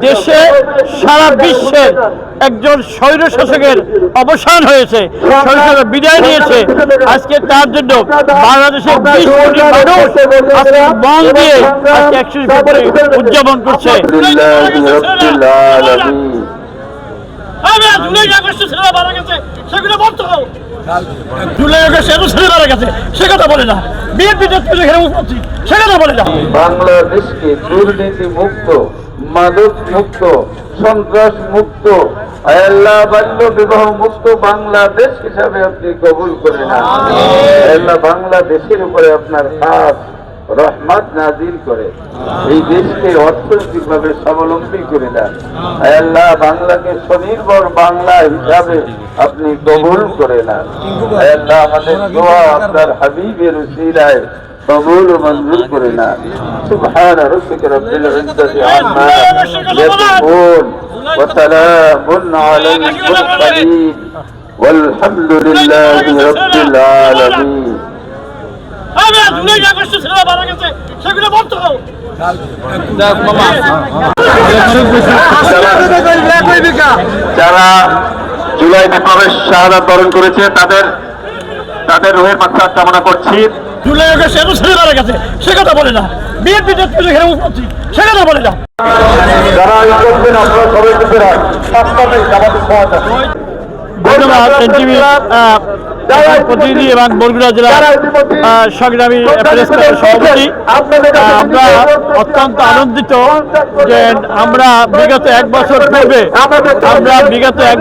দেশে সারা বিশ্বের একজন স্বৈর শাসকের অবসান হয়েছে, স্বৈর বিদায় নিয়েছে। আজকে তার জন্য বাংলাদেশের 20 কোটি মানুষ আজকে মন দিয়ে আজকে 100 ফেব্রুয়ারি উদযাপন করছে। জুলাই আগস্টে এত ছেলে মারা গেছে সে কথা বলে না, বিএনপি সে কথা বলে না। বাংলাদেশকে দুর্নীতি মুক্ত, মাদক মুক্ত, সন্ত্রাস মুক্ত, আল্লাহ বাল্য বিবাহ মুক্ত বাংলাদেশ হিসাবে আপনি কবুল করে না। আল্লাহ বাংলাদেশের উপরে আপনার খাস রহমত নাজিল করে এই দেশকে অর্থনৈতিক ভাবে স্বাবলম্বী করে দেন। আল্লাহ বাংলাকে স্বনির্ভর বাংলা হিসাবে আপনি কবুল করে নেন। আল্লাহ আমাদের দোয়া আপনার হাবিবের উসিলায় কবুল ও মঞ্জুর করে নেন। সুবহান রাব্বিকা রাব্বিল ইজ্জাতি আম্মা ইয়াসিফুন ওয়া সালামুন আলাল মুরসালিন ওয়ালহামদুলিল্লাহি রাব্বিল আলামিন। যারা জুলাই বিপ্লবের শাহাদাত বরণ করেছে তাদের রুহের মাগফিরাত কামনা করছি। জুলাই আগস্টে এত ছেলে মারা গেছে সে কথা বলে না, বিএনপি সে কথা বলে না। যারা আপনারা সবাই ধন্যবাদ প্রতিনিধি এবং বরগুনা জেলার সংগ্রামী প্রেস ক্লাবের সভাপতি। আমরা অত্যন্ত আনন্দিত যে আমরা বিগত এক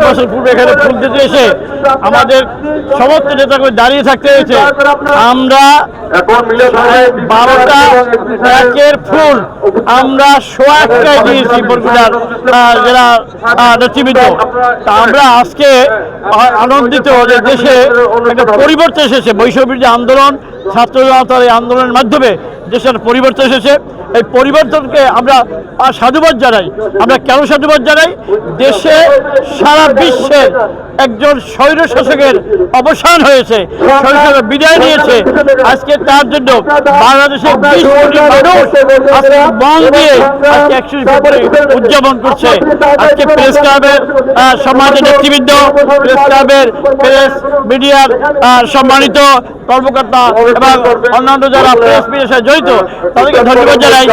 বছর পূর্বে এখানে ফুল দিতে এসে আমাদের সমস্ত নেতাকে দাঁড়িয়ে থাকতে হয়েছে। আমরা 12টা একের ফুল আমরা 100 টাকায় দিয়েছি বরগুনার জেলা নেতৃবৃন্দ। আমরা আজকে আনন্দিত যে দেশে একটা পরিবর্তন এসেছে, বৈষম্যবিরোধী আন্দোলন, ছাত্র জনতার এই আন্দোলনের মাধ্যমে দেশের পরিবর্তন এসেছে। এই পরিবর্তনকে আমরা সাধুবাদ জানাই। আমরা কেন সাধুবাদ জানাই? দেশে সারা বিশ্বের একজন স্বৈর শাসকের অবসান হয়েছে, স্বৈর বিদায় নিয়েছে। আজকে তার জন্য বাংলাদেশের 20 কোটি মানুষ আজকে মন দিয়ে আজকে 100 ফেব্রুয়ারি উদযাপন করছে। আজকে প্রেস ক্লাবের সম্মানিত নেতৃবৃন্দ, প্রেস ক্লাবের প্রেস মিডিয়ার সম্মানিত কর্মকর্তা এবং অন্যান্য যারা প্রেস মিডিয়ার সাথে জড়িত তাদেরকে ধন্যবাদ জানাই।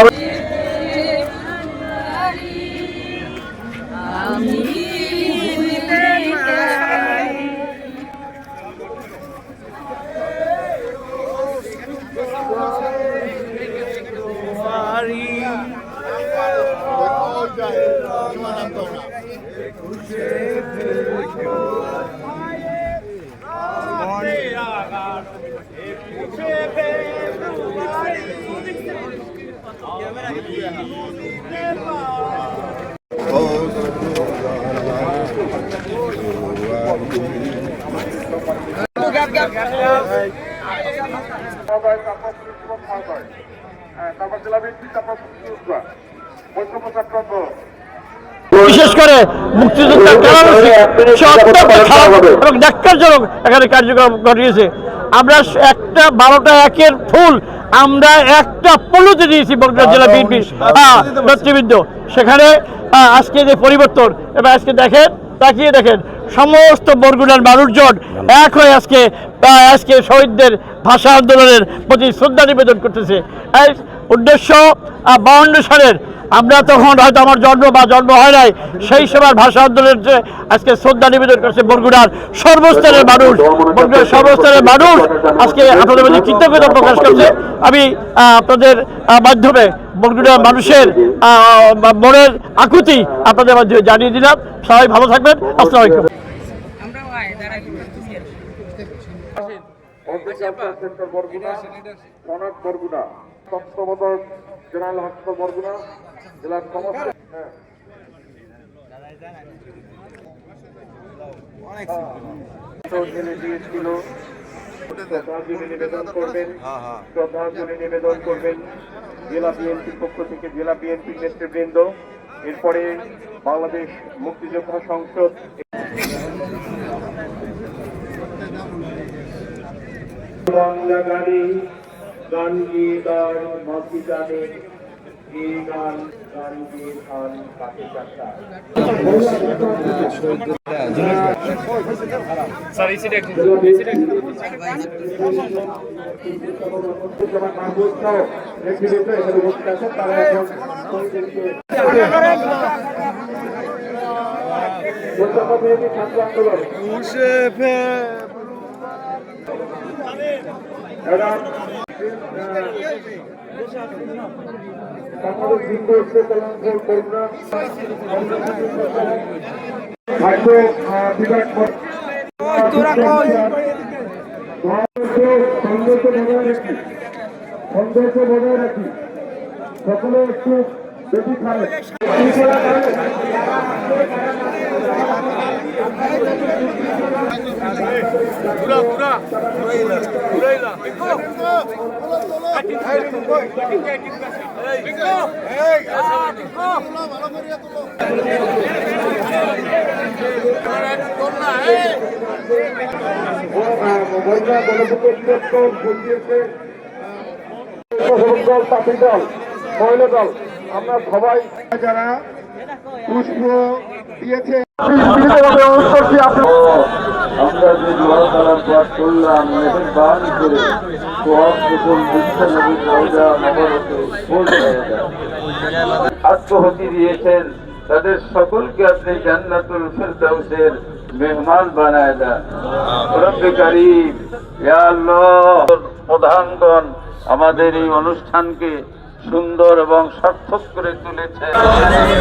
বিশেষ করে মুক্তিযোদ্ধা এবং ন্যাক্কারজনক এখানে কার্যক্রম ঘটিয়েছে। আমরা 12টা একের ফুল আমরা একটা পলুতে দিয়েছি বরগুনা জেলা বিএনপির নেতৃবৃন্দ। সেখানে আজকে যে পরিবর্তন, এবার আজকে তাকিয়ে দেখেন সমস্ত বরগুনার মানুষজন এক হয়ে আজকে শহীদদের ভাষা আন্দোলনের প্রতি শ্রদ্ধা নিবেদন করতেছে। এই 1952 সালের আমরা তখন হয়তো আমার জন্ম হয় নাই, সেই সময় ভাষা আন্দোলনের যে আজকে শ্রদ্ধা নিবেদন করছে বরগুনার সর্বস্তরের মানুষ আজকে আপনাদের মধ্যে কৃতজ্ঞতা প্রকাশ করছে। আমি আপনাদের মাধ্যমে বরগুনার মানুষের মনের আকুতি আপনাদের মাধ্যমে জানিয়ে দিলাম। সবাই ভালো থাকবেন। আসসালামু আলাইকুম। জেনারেল হাসপাতাল বরগুনা জেলার সমস্ত নিবেদন করবেন জেলা বিএনপির পক্ষ থেকে জেলা বিএনপির নেতৃবৃন্দ। এরপরে বাংলাদেশ মুক্তিযোদ্ধা সংসদ বাংলা গানে গান গিয়ে তার মাতৃ জানে এই গান ছাত্র আন্দোলন বাংলাদেশ হিন্দু ঐক্য কল্যাণ করুণা খাদ্য বিভাগ সৌন্দর্য বজায় রাখি সকলে একটু বেশি খায় মহিলা দল আমরা সবাই যারা পুষ্প দিয়েছে আমরা যে দোয়া সালাম পাঠ করলাম মেহেরবান করে সওয়াব কুতুল বিশ্বনবীর রওজা মোবারকে পৌঁছে দাও। আত্মহতি দিয়েছেন তাদের সকলকে আপনি জান্নাতুল ফিরদাউসের মেহমান বানায় দেন। রব্বে কারীম, ইয়া আল্লাহ, প্রধানগণ আমাদের এই অনুষ্ঠানকে সুন্দর এবং সার্থক করে তুলেছে।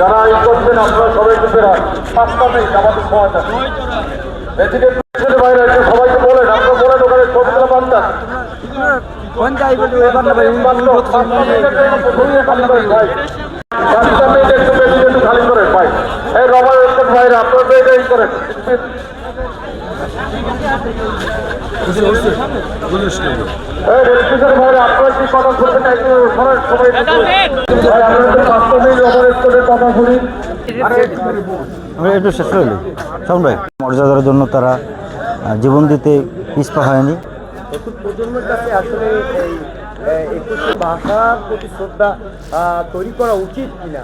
যারা এই করছেন আপনারা সবাই নিজেরা 5টা মিনিট আমাদের সময়টা এদিকে পিছনে বাইরে একটু সবাইকে বলেন, আপনারা বলেন ওখানে ছবিগুলো বান্ধা একটু খালি করেন ভাই। এই রমায় ভাইরা আপনারা এটাই করেন। ভাইরা আপনারা কি কথা শুনবেন একটু শোনেন সবাই। আপনাদের 5টা মিনিট রমায় কথা শুনি। আমরা একটু শেষ হইল শোন ভাই, মর্যাদার জন্য তারা জীবন দিতে পিছপা হয়নি। নতুন প্রজন্মের কাছে আসলে এই একুশে ভাষার প্রতি শ্রদ্ধা তৈরি করা উচিত কিনা